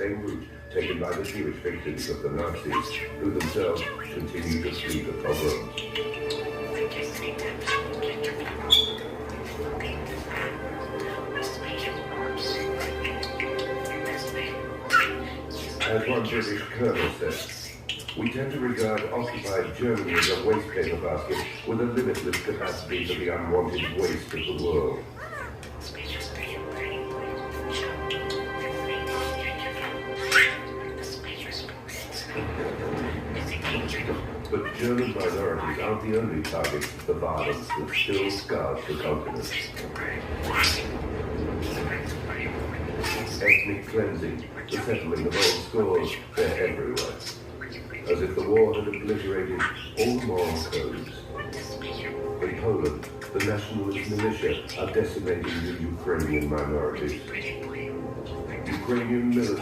same route taken by the Jewish victims of the Nazis, who themselves continue to flee the pogroms. As one British colonel said, we tend to regard occupied Germany as a waste paper basket with a limitless capacity for the unwanted waste of the world. But German minorities aren't the only targets of the violence that still scars the continent. Ethnic cleansing, the settling of old scores, they're everywhere. As if the war had obliterated all the moral codes. In Poland, the nationalist militia are decimating the Ukrainian minorities. Ukrainian military